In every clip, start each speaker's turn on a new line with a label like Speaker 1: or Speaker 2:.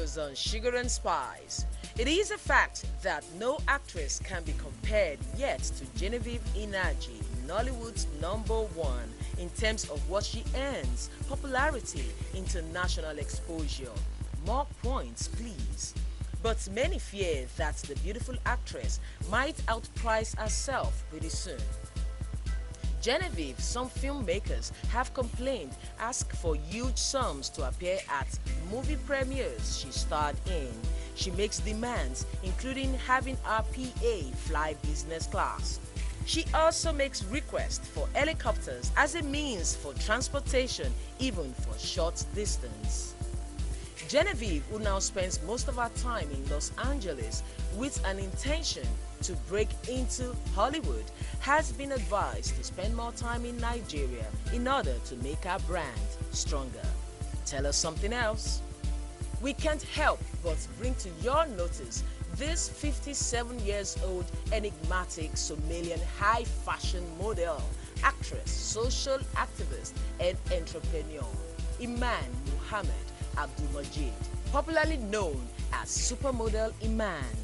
Speaker 1: news on Sugar and Spice. It is a fact that no actress can be compared yet to Genevieve Inaji, Nollywood's #1 in terms of what she earns, popularity, international exposure. More points, please. But many fear that the beautiful actress might outprice herself pretty soon. Genevieve, some filmmakers have complained, ask for huge sums to appear at movie premieres she starred in. She makes demands, including having her PA fly business class. She also makes requests for helicopters as a means for transportation, even for short distance. Genevieve, who now spends most of her time in Los Angeles with an intention to break into Hollywood, has been advised to spend more time in Nigeria in order to make her brand stronger. Tell us something else. We can't help but bring to your notice this 57 years old enigmatic Somalian high fashion model, actress, social activist and entrepreneur, Iman Muhammad Abdul-Majid, popularly known as Supermodel Iman.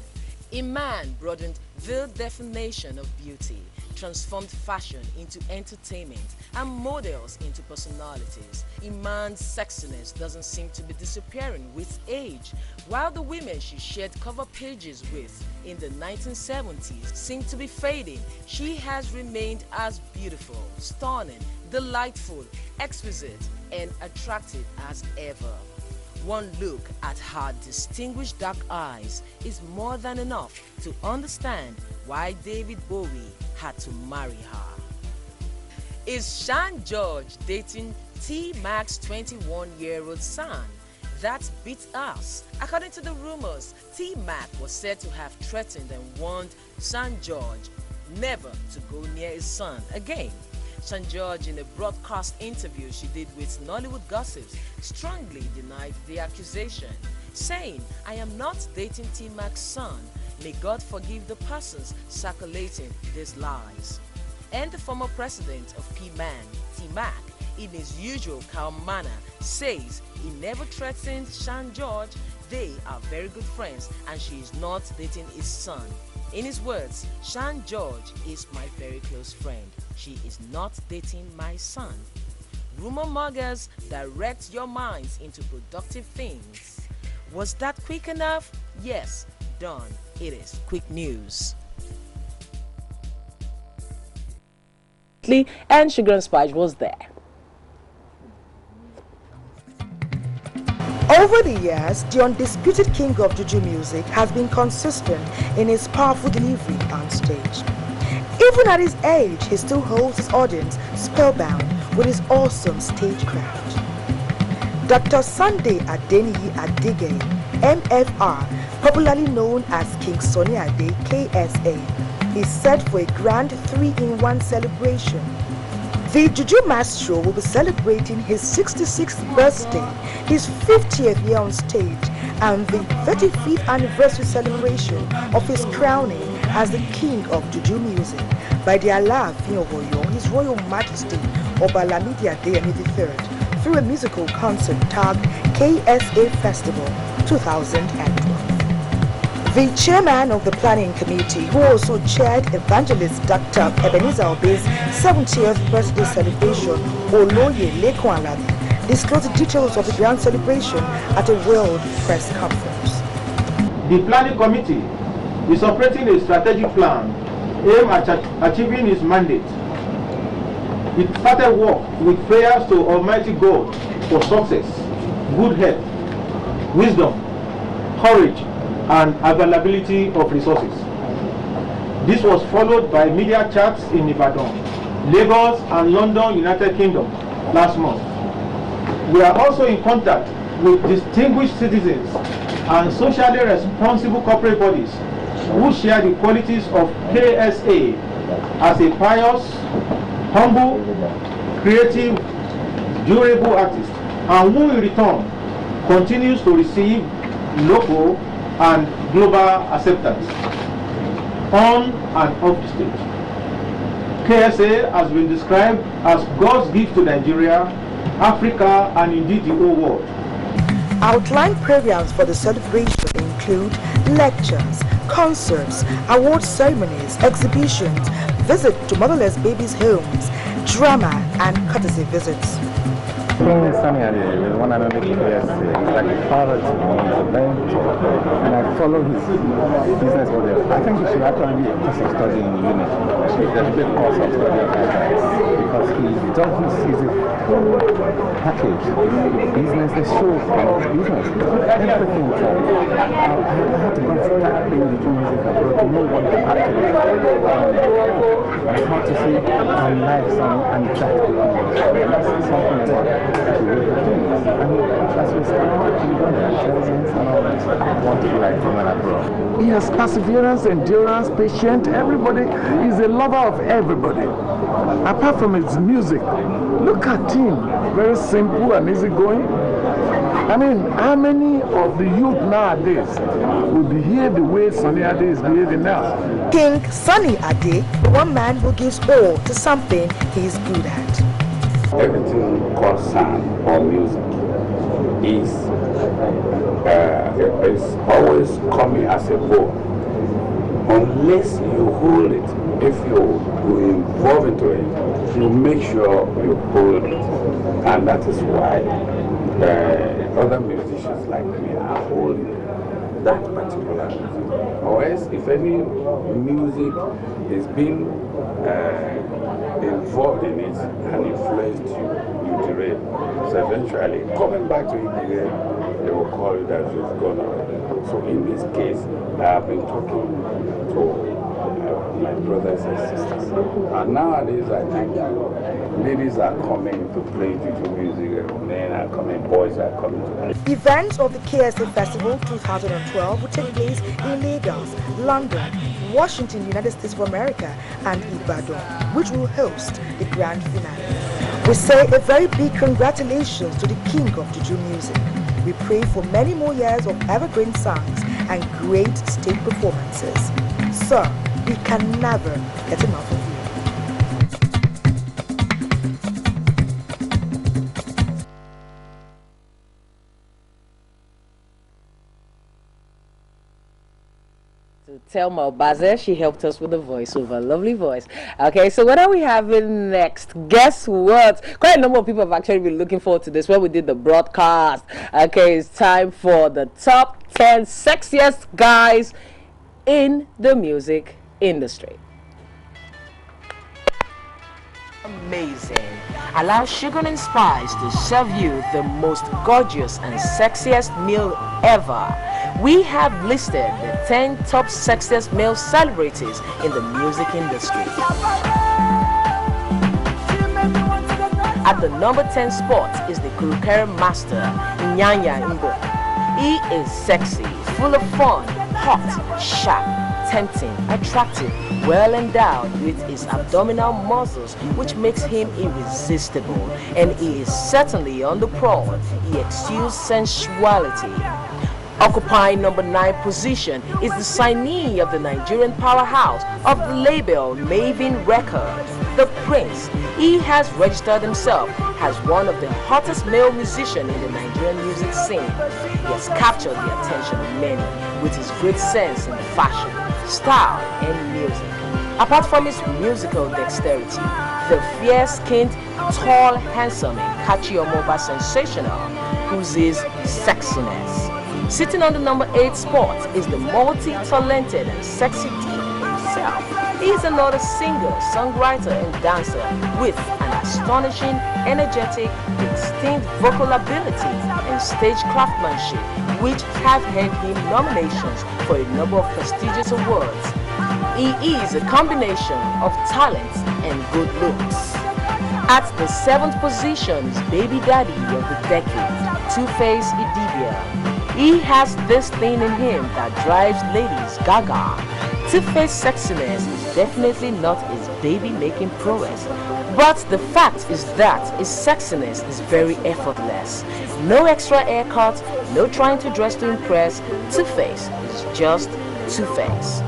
Speaker 1: Iman broadened the definition of beauty, transformed fashion into entertainment, and models into personalities. Iman's sexiness doesn't seem to be disappearing with age, while the women she shared cover pages with in the 1970s seem to be fading. She has remained as beautiful, stunning, delightful, exquisite, and attractive as ever. One look at her distinguished dark eyes is more than enough to understand why David Bowie had to marry her. Is Sean George dating T-Mac's 21-year-old son? That beats us. According to the rumors, T-Mac was said to have threatened and warned Sean George never to go near his son again. Sean George, in a broadcast interview she did with Nollywood Gossips, strongly denied the accusation, saying, "I am not dating T-Mac's son. May God forgive the persons circulating these lies." And the former president of P-Man, T-Mac, in his usual calm manner, says he never threatened Sean George. They are very good friends and she is not dating his son. In his words, Sean George is my very close friend. She is not dating my son. Rumor mongers, direct your minds into productive things. Was that quick enough? Yes, done. It is quick news. And Sugar and Spice was there.
Speaker 2: Over the years, the undisputed king of Juju music has been consistent in his powerful delivery on stage. Even at his age, he still holds his audience spellbound with his awesome stagecraft. Dr. Sunday Adeniyi Adege, MFR, popularly known as King Sunny Ade, KSA, is set for a grand 3-in-1 celebration. The Juju Maestro will be celebrating his 66th birthday, his 50th year on stage, and the 35th anniversary celebration of his crowning as the King of Juju music by the Alaafin of Oyo, His Royal Majesty Oba Lamidi Adeyemi III, through a musical concert tagged KSA Festival 2012. The chairman of the planning committee, who also chaired Evangelist Dr. Ebenezer Obe's 70th birthday celebration, Oloye Lekun Alabi, disclosed the details of the grand celebration at a World Press Conference.
Speaker 3: The planning committee is operating a strategic plan aimed at achieving its mandate. It started work with prayers to Almighty God for success, good health, wisdom, courage, and availability of resources. This was followed by media chats in Ibadan, Lagos, and London, United Kingdom last month. We are also in contact with distinguished citizens and socially responsible corporate bodies who share the qualities of KSA as a pious, humble, creative, durable artist, and who in return continues to receive local and global acceptance on and off the stage. KSA has been described as God's gift to Nigeria, Africa, and indeed the whole world.
Speaker 2: Outline programs for the celebration include lectures, concerts, award ceremonies, exhibitions, visit to motherless babies' homes, drama, and courtesy visits.
Speaker 4: King Sunny is one another KSA. He's like a father to me. He's a mentor. And I follow his business model. I think he should actually be a course of study in uni. There's a big course of study of that because he sees it package. Business, the show from his business. Everything from I had to go and start playing the music abroad to know what the package is. I have to see our lives and that something about
Speaker 5: he has perseverance, endurance, patience. Everybody is a lover of everybody. Apart from his music, look at him, very simple and easygoing. I mean, how many of the youth nowadays will behave the way Sunny Ade is behaving now?
Speaker 2: King Sunny Ade, one man who gives all to something he is good at.
Speaker 6: Everything concerned or music is always coming as a ball. Unless you hold it, if you involve into it, you make sure you hold it. And that is why other musicians like me are holding that particular music. Or else, if any music is being involved in it and influenced you derail. So eventually, coming back to it again, they will call it as it's gone away. So in this case, I have been talking to my brothers and sisters. And nowadays, I think ladies are coming to play juju music, men are coming, boys are coming to play.
Speaker 2: Events of the KSA Festival 2012 will take place in Lagos, London, Washington, United States of America, and Ibadan, which will host the grand finale. We say a very big congratulations to the king of juju music. We pray for many more years of evergreen songs and great stage performances. Sir, we can never get enough of you.
Speaker 1: Thelma Obaze, she helped us with the voiceover. Lovely voice. Okay, so what are we having next? Guess what? Quite a number of people have actually been looking forward to this when we did the broadcast. Okay, it's time for the top 10 sexiest guys in the music industry. Amazing. Allow Sugar and Spice to serve you the most gorgeous and sexiest meal ever. We have listed the 10 top sexiest male celebrities in the music industry. At the number 10 spot is the Kurukere master, Nyanya Imbo. He is sexy, full of fun, hot, sharp, tempting, attractive, well endowed with his abdominal muscles, which makes him irresistible. And he is certainly on the prowl. He exudes sensuality. Occupying number 9 position is the signee of the Nigerian powerhouse of the label Maven Records, the Prince. He has registered himself as one of the hottest male musicians in the Nigerian music scene. He has captured the attention of many with his great sense in fashion, style, and music. Apart from his musical dexterity, the fair-skinned, tall, handsome, and catchy Omoba sensational oozes sexiness. Sitting on the number 8 spot is the multi-talented and sexy D himself. He is another singer, songwriter, and dancer with an astonishing, energetic, distinct vocal ability and stage craftsmanship, which have earned him nominations for a number of prestigious awards. He is a combination of talent and good looks. At the 7th position is baby daddy of the decade, Two-Face Idibia. He has this thing in him that drives ladies gaga. Two-Face sexiness is definitely not his baby-making prowess, but the fact is that his sexiness is very effortless. No extra haircut, no trying to dress to impress. Two-Face is just Two-Face.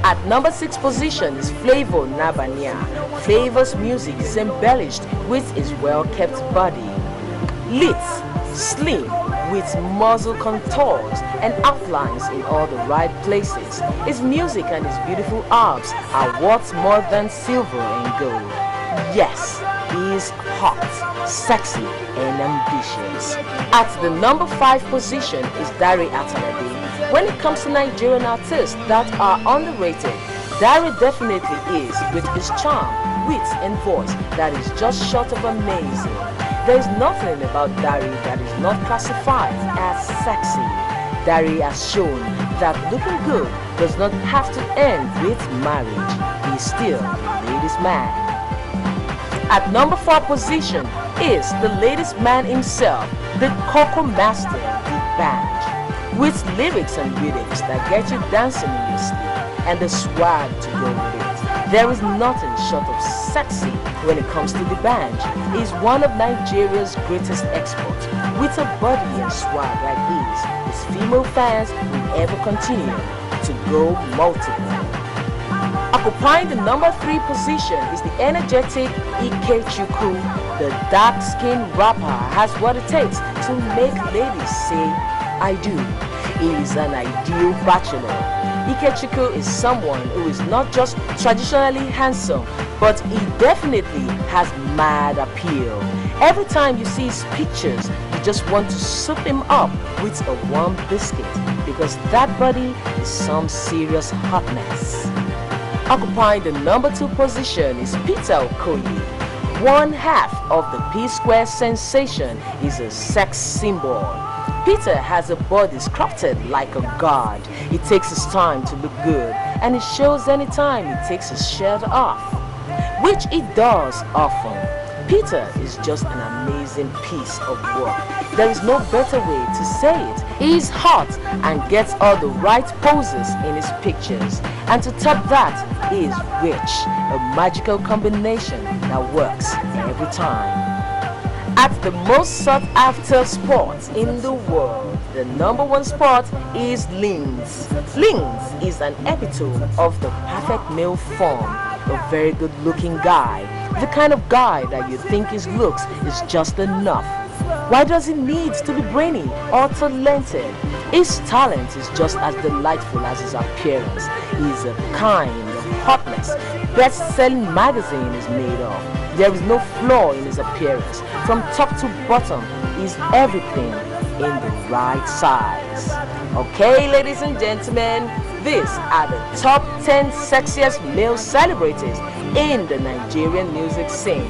Speaker 1: At number 6 position is Flavor Nabania. Flavor's music is embellished with his well-kept body. Lit, slim, with muscle contours and outlines in all the right places. His music and his beautiful arms are worth more than silver and gold. Yes, he is hot, sexy, and ambitious. At the number 5 position is Dari Atalade. When it comes to Nigerian artists that are underrated, Dari definitely is, with his charm, wit, and voice that is just short of amazing. There is nothing about Dari that is not classified as sexy. Dari has shown that looking good does not have to end with marriage. He is still a ladies' man. At number 4 position is the ladies' man himself, the Coco Master, the band, with lyrics and rhythms that get you dancing in your sleep and the swag to go with it. There is nothing short of sexy when it comes to the band. He is one of Nigeria's greatest exports. With a body and swag like his female fans will ever continue to go multiple. Occupying the number 3 position is the energetic Ikechukwu. The dark-skinned rapper has what it takes to make ladies say, I do. He is an ideal bachelor. Ikechukwu is someone who is not just traditionally handsome, but he definitely has mad appeal. Every time you see his pictures, you just want to soup him up with a warm biscuit, because that body is some serious hotness. Occupying the number 2 position is Peter Okoye. One half of the P-Square sensation is a sex symbol. Peter has a body sculpted like a god. He takes his time to look good, and it shows anytime he takes his shirt off, which he does often. Peter is just an amazing piece of work. There is no better way to say it. He is hot and gets all the right poses in his pictures. And to top that, he is rich, a magical combination that works every time. At the most sought after sport in the world, the number 1 sport is links. Links is an epitome of the perfect male form, a very good looking guy, the kind of guy that you think his looks is just enough. Why does he need to be brainy or talented? His talent is just as delightful as his appearance. He is a kind of hotness best-selling magazine is made of. There is no flaw in his appearance. From top to bottom, he's everything in the right size. Okay, ladies and gentlemen, these are the top 10 sexiest male celebrities in the Nigerian music scene.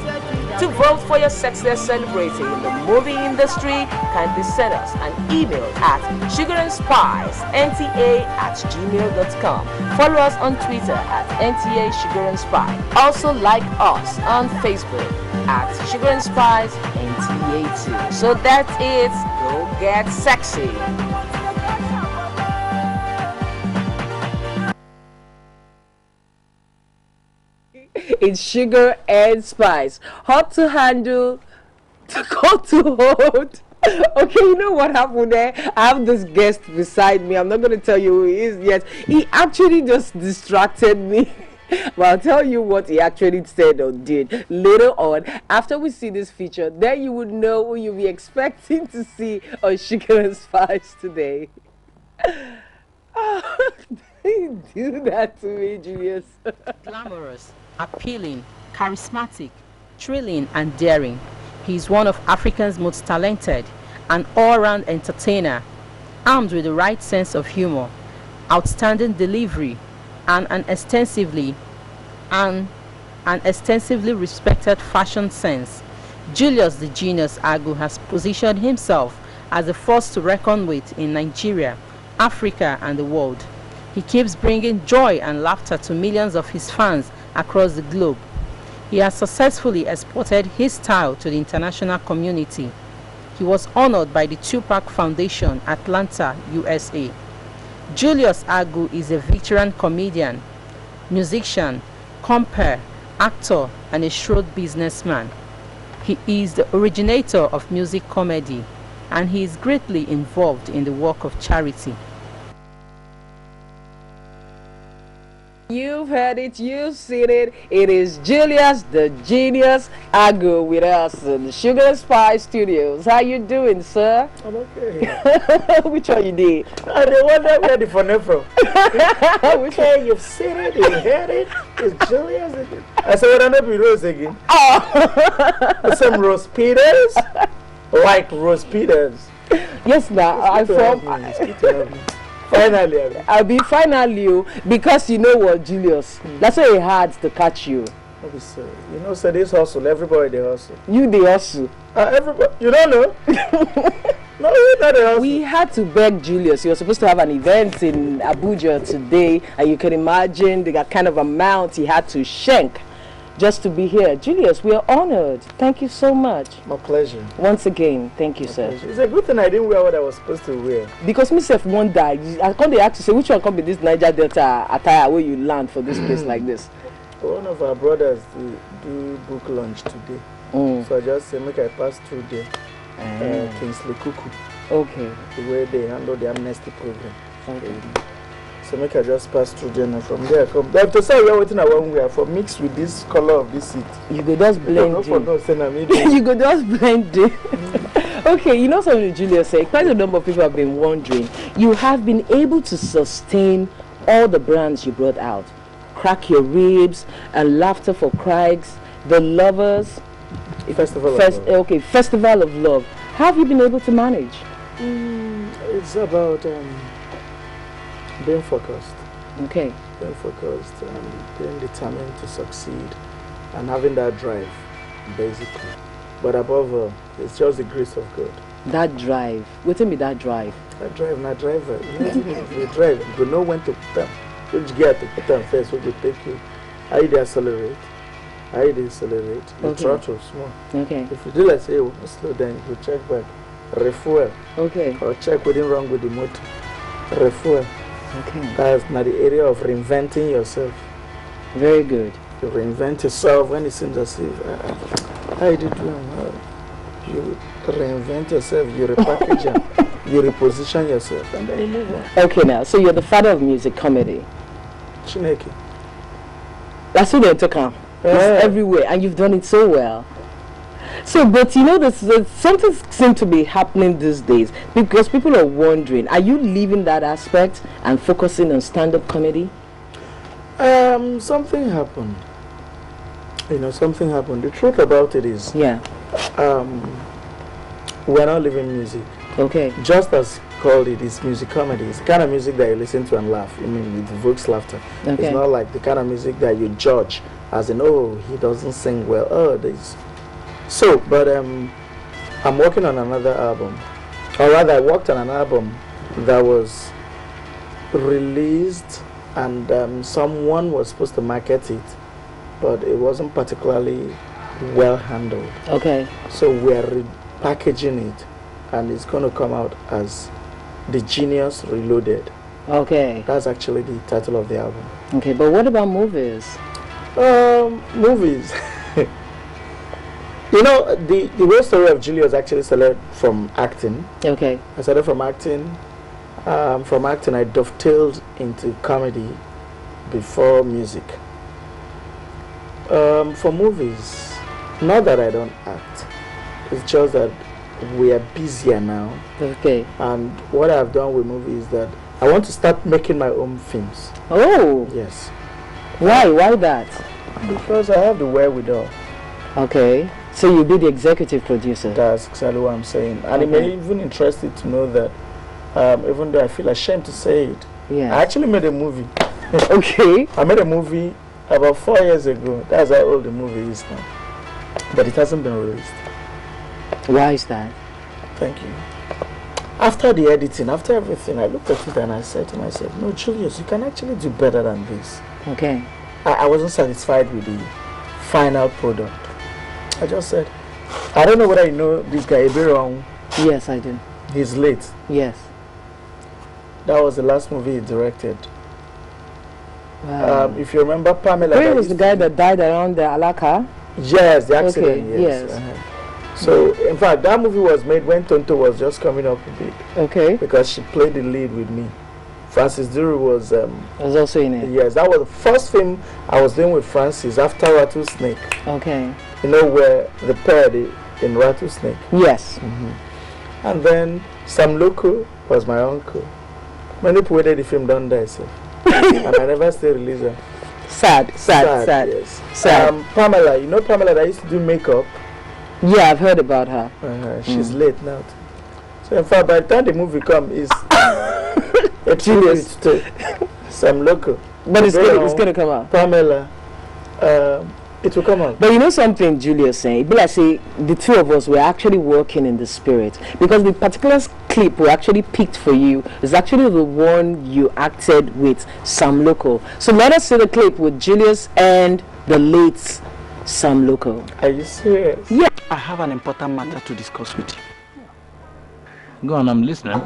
Speaker 1: To vote for your sexiest celebrity in the movie industry, kindly send us an email at sugarandspicenta@gmail.com. Follow us on Twitter at @NTASugarandSpice. Also like us on Facebook at SugarandSpiceNTA2. So that's it. Go get sexy. It's Sugar and Spice. Hot to handle, cold to hold. Okay, you know what happened there? I have this guest beside me. I'm not going to tell you who he is yet. He actually just distracted me. But I'll tell you what he actually said or did later on. After we see this feature, then you would know who you'll be expecting to see on Sugar and Spice today. Do that to me, Julius.
Speaker 7: Glamorous, appealing, charismatic, thrilling, and daring. He is one of Africa's most talented and all-round entertainer, armed with the right sense of humor, outstanding delivery, and an extensively respected fashion sense. Julius D Genius Agwu has positioned himself as a force to reckon with in Nigeria, Africa, and the world. He keeps bringing joy and laughter to millions of his fans across the globe. He has successfully exported his style to the international community. He was honored by the Tupac Foundation, Atlanta, USA. Julius Agwu is a veteran comedian, musician, compere, actor, and a shrewd businessman. He is the originator of music comedy, and he is greatly involved in the work of charity.
Speaker 1: You've heard it, you've seen it. It is Julius the Genius Agwu with us in the Sugar and Spice Studios. How you doing, sir?
Speaker 8: I'm okay.
Speaker 1: Which one you did?
Speaker 8: They wonder where the phone from. Okay, you've seen it, you heard it. It's Julius again. I said, well, I'm not be Rose again.
Speaker 1: Oh.
Speaker 8: Some Rose Peters, like Rose Peters.
Speaker 1: Yes, now I'm from.
Speaker 8: Finally,
Speaker 1: I'll be finally because you know what, Julius. That's why it hard to catch you.
Speaker 8: You know, so this hustle, everybody they hustle.
Speaker 1: You the hustle.
Speaker 8: Everybody, you don't know? No, you not the hustle.
Speaker 1: We had to beg Julius. He was supposed to have an event in Abuja today, and you can imagine the kind of amount he had to shank just to be here. Julius, we are honored. Thank you so much.
Speaker 8: My pleasure.
Speaker 1: Once again, thank you, sir.
Speaker 8: Pleasure. It's a good thing I didn't wear what I was supposed to wear.
Speaker 1: Because myself one day, I can't ask to say which one can be this Niger Delta attire where you land for this place like this.
Speaker 8: One of our brothers do book launch today. So I just say make I pass through there. Kingsley Kuku.
Speaker 1: Okay.
Speaker 8: The way they handle the amnesty program.
Speaker 1: Okay.
Speaker 8: So make I just pass through there and from there come. They have to say we are waiting around we are for mixed with this color of this seat.
Speaker 1: You go just blend
Speaker 8: in.
Speaker 1: You go just blend in. Okay, you know something Julius said, quite a number of people have been wondering. You have been able to sustain all the brands you brought out. Crack Your Ribs and Laughter for Craigs, The Lovers.
Speaker 8: Festival of Love.
Speaker 1: Okay, Festival of Love. How have you been able to manage?
Speaker 8: It's about being focused.
Speaker 1: Okay.
Speaker 8: Being focused and being determined to succeed and having that drive, basically. But above all, it's just the grace of God.
Speaker 1: That drive. What tell me that drive?
Speaker 8: That drive, not driver. If you drive, you know when to put them. Which gear to put them first, what will take you. How you accelerate? How you decelerate? You throttle small.
Speaker 1: Okay.
Speaker 8: If you do like say, you slow down, you check back. Refuel.
Speaker 1: Okay.
Speaker 8: Or check what's wrong with the motor. Refuel.
Speaker 1: Okay.
Speaker 8: That's not the area of reinventing yourself.
Speaker 1: Very good.
Speaker 8: You reinvent yourself when it seems as if how you do you reinvent yourself, you repackage and you reposition yourself and then you move on.
Speaker 1: Okay now, so you're the father of music comedy.
Speaker 8: Chineke.
Speaker 1: That's what they took on. Everywhere, and you've done it so well. So, but you know, there's something seems to be happening these days because people are wondering, are you leaving that aspect and focusing on stand-up comedy?
Speaker 8: Something happened. You know, something happened. The truth about it is,
Speaker 1: yeah,
Speaker 8: we're not living music.
Speaker 1: Okay.
Speaker 8: Just as called it is music comedy. It's the kind of music that you listen to and laugh. I mean, it evokes laughter.
Speaker 1: Okay.
Speaker 8: It's not like the kind of music that you judge as in, oh, he doesn't sing well. Oh, this. So, but I'm working on another album. Or rather, I worked on an album that was released and someone was supposed to market it, but it wasn't particularly well handled.
Speaker 1: Okay.
Speaker 8: So we're repackaging it and it's going to come out as The Genius Reloaded.
Speaker 1: Okay.
Speaker 8: That's actually the title of the album.
Speaker 1: Okay, but what about movies?
Speaker 8: Movies. You know, the whole story of Julius actually started from acting.
Speaker 1: Okay.
Speaker 8: I started from acting. From acting, I dovetailed into comedy before music. For movies, not that I don't act. It's just that we are busier now.
Speaker 1: Okay.
Speaker 8: And what I've done with movies is that I want to start making my own films.
Speaker 1: Oh.
Speaker 8: Yes.
Speaker 1: Why? Why that?
Speaker 8: Because I have the wherewithal.
Speaker 1: Okay. So you'll be the executive producer.
Speaker 8: That's exactly what I'm saying. And it may even interest you to know that even though I feel ashamed to say it,
Speaker 1: yeah,
Speaker 8: I actually made a movie.
Speaker 1: Okay.
Speaker 8: I made a movie about 4 years ago. That's how old the movie is now. But it hasn't been released.
Speaker 1: Why is that?
Speaker 8: Thank you. After the editing, after everything, I looked at it and I said to myself, no, Julius, you can actually do better than this.
Speaker 1: Okay.
Speaker 8: I wasn't satisfied with the final product. I just said, I don't know whether you know this guy, Ebirong.
Speaker 1: Yes, I do.
Speaker 8: He's late.
Speaker 1: Yes.
Speaker 8: That was the last movie he directed.
Speaker 1: Wow.
Speaker 8: If you remember Pamela.
Speaker 1: Where was the guy that died around the Alaka?
Speaker 8: Yes, the accident.
Speaker 1: Okay, yes.
Speaker 8: So, in fact, that movie was made when Tonto was just coming up a bit.
Speaker 1: Okay.
Speaker 8: Because she played the lead with me Francis Duru was
Speaker 9: also in it.
Speaker 8: Yes, that was the first film I was doing with Francis after Rattlesnake.
Speaker 9: Okay.
Speaker 8: You know where the parody in Rattlesnake.
Speaker 9: Yes.
Speaker 8: And then Sam Loco was my uncle. Many people did the film don't die, so. And I never still release her.
Speaker 9: Sad.
Speaker 8: Yes.
Speaker 9: Sad.
Speaker 8: Pamela, you know Pamela that used to do makeup?
Speaker 9: Yeah, I've heard about her.
Speaker 8: She's late now. So in fact, by the time the movie comes, it's a
Speaker 9: Julius
Speaker 8: to Sam Loco.
Speaker 9: But it's gonna come out.
Speaker 8: Pamela, it will come out.
Speaker 9: But you know something, Julius saying, like say the two of us were actually working in the spirit, because the particular clip we actually picked for you is actually the one you acted with Sam Loco. So let us see the clip with Julius and the late Sam Loco.
Speaker 8: Are you serious?
Speaker 9: Yeah.
Speaker 10: I have an important matter to discuss with you. Go on, I'm listening.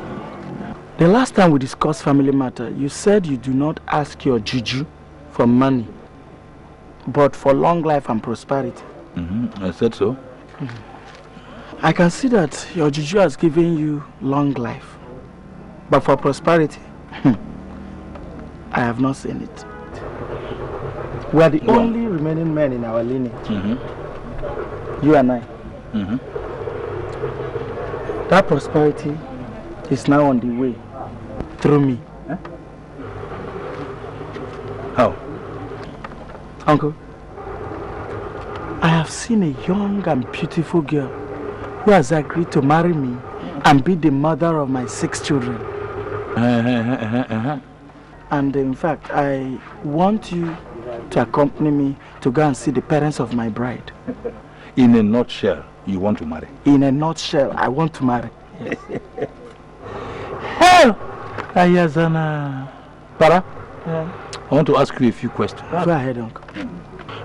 Speaker 10: The last time we discussed family matter, you said you do not ask your juju for money, but for long life and prosperity.
Speaker 6: I said so.
Speaker 10: I can see that your juju has given you long life, but for prosperity, I have not seen it. We are the only remaining men in our lineage. You and I. That prosperity is now on the way through me.
Speaker 6: How?
Speaker 10: Uncle, I have seen a young and beautiful girl who has agreed to marry me and be the mother of my 6 children. And in fact, I want you to accompany me to go and see the parents of my bride.
Speaker 6: In a nutshell, you want to marry?
Speaker 10: In a nutshell, I want to marry. Hell! Ayazana.
Speaker 6: Para? I want to ask you a few questions.
Speaker 10: Go ahead, uncle.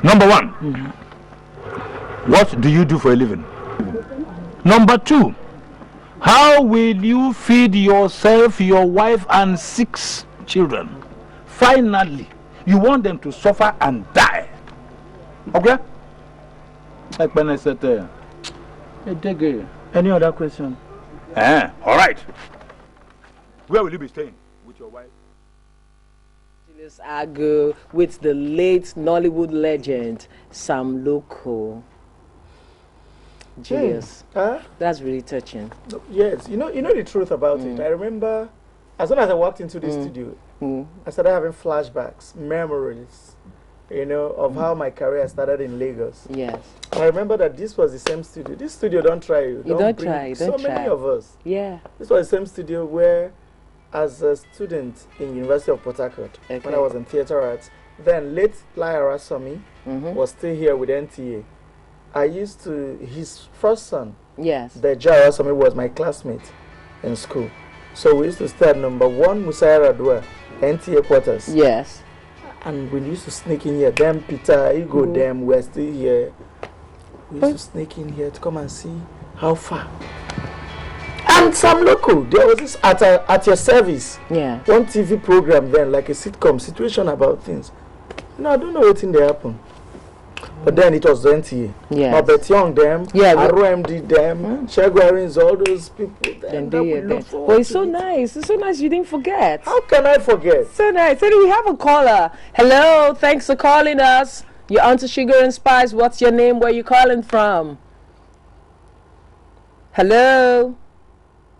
Speaker 6: Number 1. What do you do for a living? Number 2. How will you feed yourself, your wife, and 6 children? Finally, you want them to suffer and die. Okay? Like when I said,
Speaker 10: any other question?
Speaker 6: All right. Where will you be staying? With your wife?
Speaker 9: Julius Agwu with the late Nollywood legend Sam Loco. Julius, that's really touching.
Speaker 8: Yes, you know the truth about it. I remember, as soon as I walked into the studio, I started having flashbacks, memories, of how my career started in Lagos.
Speaker 9: Yes.
Speaker 8: I remember that this was the same studio. This studio don't try you.
Speaker 9: Don't try.
Speaker 8: So many of us.
Speaker 9: Yeah.
Speaker 8: This was the same studio where, as a student in University of Port Harcourt, when I was in theatre arts, then late Lyra Sami was still here with NTA. I used to, his first son, the Jara Sami, was my classmate in school. So we used to stay at number 1 Musaya Radua, NTA quarters.
Speaker 9: Yes.
Speaker 8: And we used to sneak in here. Them Peter, Igo, them were still here. We used to sneak in here to come and see how far. And Sam Loco, there was this at your service.
Speaker 9: Yeah.
Speaker 8: One TV program then, like a sitcom, situation about things. I don't know what thing they happen. But then it was NTA.
Speaker 9: Yeah.
Speaker 8: But Bet Young them, ROMD them, Shagwarins, all those people.
Speaker 9: But it's so nice. It's so nice you didn't forget.
Speaker 8: How can I forget?
Speaker 9: So nice. So we have a caller. Hello, thanks for calling us. You're on to Sugar and Spice. What's your name? Where you calling from? Hello?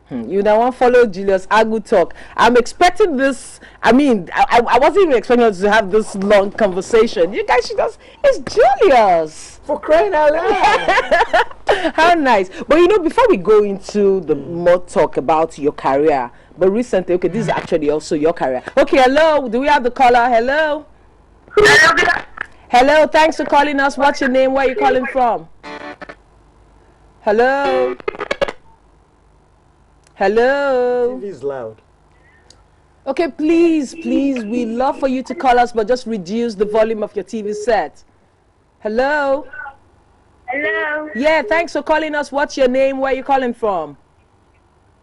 Speaker 9: You now want to follow Julius Agwu talk. I'm expecting this. I mean, I wasn't even expecting us to have this long conversation. You guys should just. It's Julius.
Speaker 8: For crying out loud.
Speaker 9: How nice. But before we go into the more talk about your career, but recently, this is actually also your career. Okay, hello. Do we have the caller? Hello? Hello, thanks for calling us. What's your name? Where are you calling from? Hello? Hello?
Speaker 8: TV is loud.
Speaker 9: Okay, please, we love for you to call us, but just reduce the volume of your TV set. Hello?
Speaker 11: Hello?
Speaker 9: Yeah, thanks for calling us. What's your name? Where are you calling from?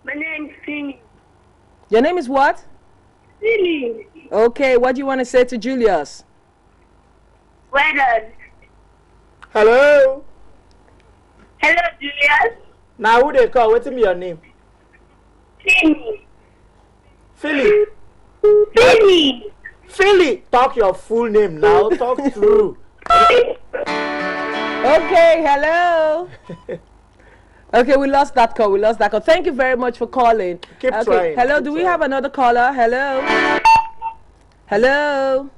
Speaker 11: My name is Philly.
Speaker 9: Your name is what?
Speaker 11: Philly.
Speaker 9: Okay, what do you want to say to Julius?
Speaker 11: Well done.
Speaker 8: Hello?
Speaker 11: Hello, Julius.
Speaker 8: Now who they call? What's your name?
Speaker 11: Philly.
Speaker 8: Philly.
Speaker 11: Philly.
Speaker 8: Philly, talk your full name now. Talk through.
Speaker 9: Okay, hello. Okay, we lost that call. Thank you very much for calling.
Speaker 8: Keep trying.
Speaker 9: Hello, do we have another caller? Hello.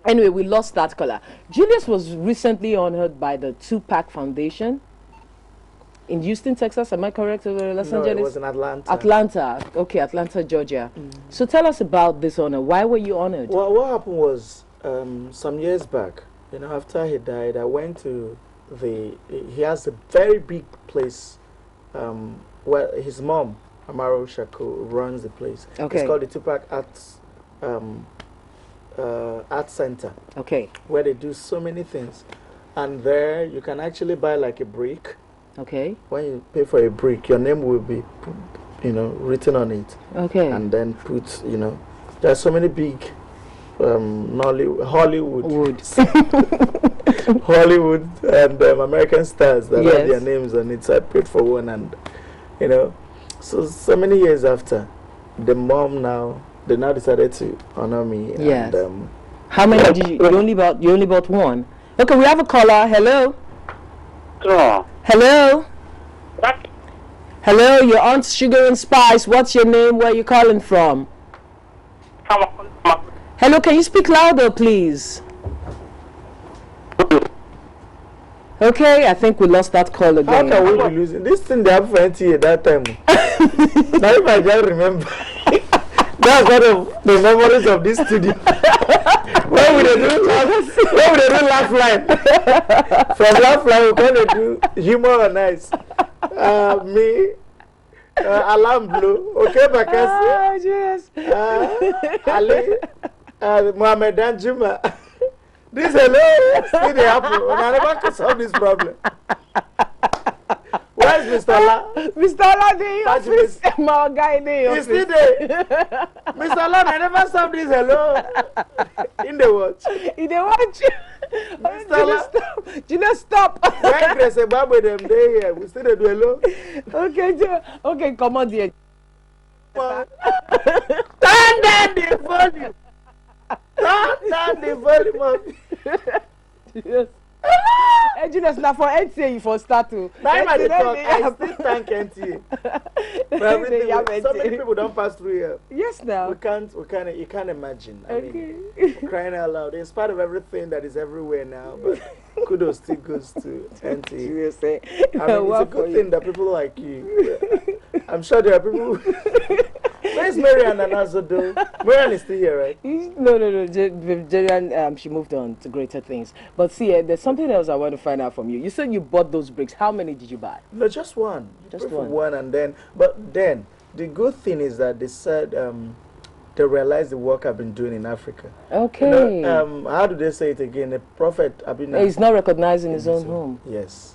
Speaker 9: Anyway, we lost that caller. Julius was recently honored by the Tupac Foundation in Houston, Texas. Am I correct? Los Angeles?
Speaker 8: It was in Atlanta.
Speaker 9: Atlanta. Okay, Atlanta, Georgia. So tell us about this honor. Why were you honored?
Speaker 8: Well, what happened was some years back, after he died, I went to he has a very big place where his mom, Amaro Shako, runs the place.
Speaker 9: Okay.
Speaker 8: It's called the Tupac Art Center.
Speaker 9: Okay.
Speaker 8: Where they do so many things. And there you can actually buy like a brick.
Speaker 9: Okay.
Speaker 8: When you pay for a brick, your name will be, written on it.
Speaker 9: Okay.
Speaker 8: And then put, there are so many big Hollywood Hollywood and American stars that have their names on it. So I paid for one, and so many years after, the mom they now decided to honor me.
Speaker 9: Yes.
Speaker 8: And,
Speaker 9: how many did you only bought one? Okay, we have a caller. Hello. Hello. Hello, your Aunt Sugar and Spice. What's your name? Where are you calling from? Hello, can you speak louder, please? Okay, I think we lost that call again.
Speaker 8: How can we be losing? This thing they have for NTA at that time. Now if I just remember. That's one of the memories of this studio. When we do laugh line. From laugh line, we're going to do humor and nice. Me, alarm blue, okay, Bakasi.
Speaker 9: Yes.
Speaker 8: Ali, Mohammed and Juma. This hello, still they happen. And I never can solve this problem. Where's Mr. La?
Speaker 9: Mr. La, the office. My guy, the office.
Speaker 8: He's still there. Mr. La, I never solved this hello. In the watch.
Speaker 9: In the watch.
Speaker 8: Mr. La.
Speaker 9: Julius, stop.
Speaker 8: When Grace and Bob with them, they here. We still do hello.
Speaker 9: Okay, come on, dear.
Speaker 8: Turn down the volume. Turn down the volume of
Speaker 9: Yes. Hey, Julius, now for NTA, you for start to.
Speaker 8: I still thank NTA. So many people don't pass through here.
Speaker 9: Yes, now.
Speaker 8: You can't imagine. I mean, crying out loud. In spite of everything that is everywhere now, but kudos still goes to NTA. I mean, it's a good thing that people like you. I'm sure there are people. Where's Marianne and Azodo? Marianne is still here, right?
Speaker 9: No. Jerian, she moved on to greater things. But see, there's something else I want to find out from you. You said you bought those bricks. How many did you buy?
Speaker 8: No, just one.
Speaker 9: Just one.
Speaker 8: And then, the good thing is that they said they realized the work I've been doing in Africa.
Speaker 9: Okay.
Speaker 8: How do they say it again? The prophet
Speaker 9: he's not recognized in his own home.
Speaker 8: Yes.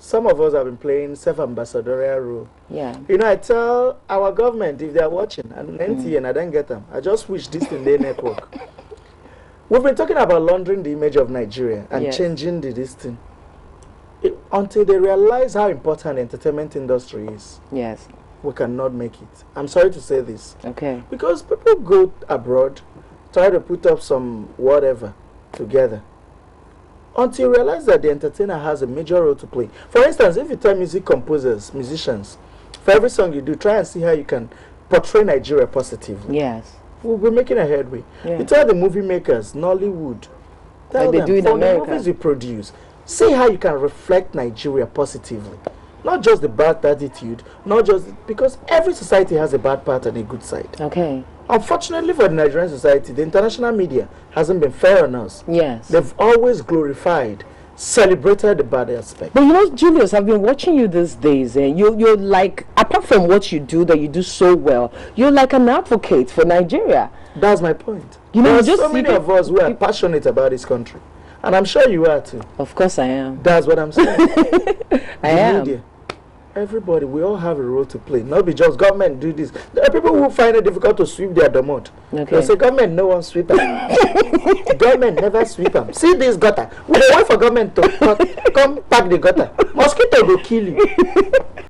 Speaker 8: Some of us have been playing self-ambassadorial role.
Speaker 9: Yeah.
Speaker 8: I tell our government, if they are watching, and NTA, and I don't get them, I just wish this in their network. We've been talking about laundering the image of Nigeria and changing this thing. Until they realize how important the entertainment industry is.
Speaker 9: Yes.
Speaker 8: We cannot make it. I'm sorry to say this.
Speaker 9: Okay.
Speaker 8: Because people go abroad, try to put up some whatever together. Until you realize that the entertainer has a major role to play. For instance, if you tell music composers, musicians, for every song you do, try and see how you can portray Nigeria positively.
Speaker 9: Yes.
Speaker 8: We'll be making a headway.
Speaker 9: Yeah.
Speaker 8: You tell the movie makers, Nollywood, tell
Speaker 9: like they
Speaker 8: them,
Speaker 9: do in
Speaker 8: for
Speaker 9: America.
Speaker 8: the movies you produce, see how you can reflect Nigeria positively. Not just the bad attitude, not just because every society has a bad part and a good side.
Speaker 9: Okay.
Speaker 8: Unfortunately for the Nigerian society, the international media hasn't been fair on us.
Speaker 9: Yes.
Speaker 8: They've always glorified, celebrated the bad aspect.
Speaker 9: But Julius, I've been watching you these days, and you're like, apart from what you do that you do so well, you're like an advocate for Nigeria.
Speaker 8: That's my point.
Speaker 9: There's
Speaker 8: so many of us who are passionate about this country. And I'm sure you are too.
Speaker 9: Of course I am.
Speaker 8: That's what I'm saying.
Speaker 9: I am.
Speaker 8: Media, everybody, we all have a role to play. Not be just government do this. There are people who find it difficult to sweep their domot.
Speaker 9: Okay.
Speaker 8: They say government no one sweep them. Government never sweep them. See this gutter. We wait for government to come pack the gutter. Mosquito will kill you.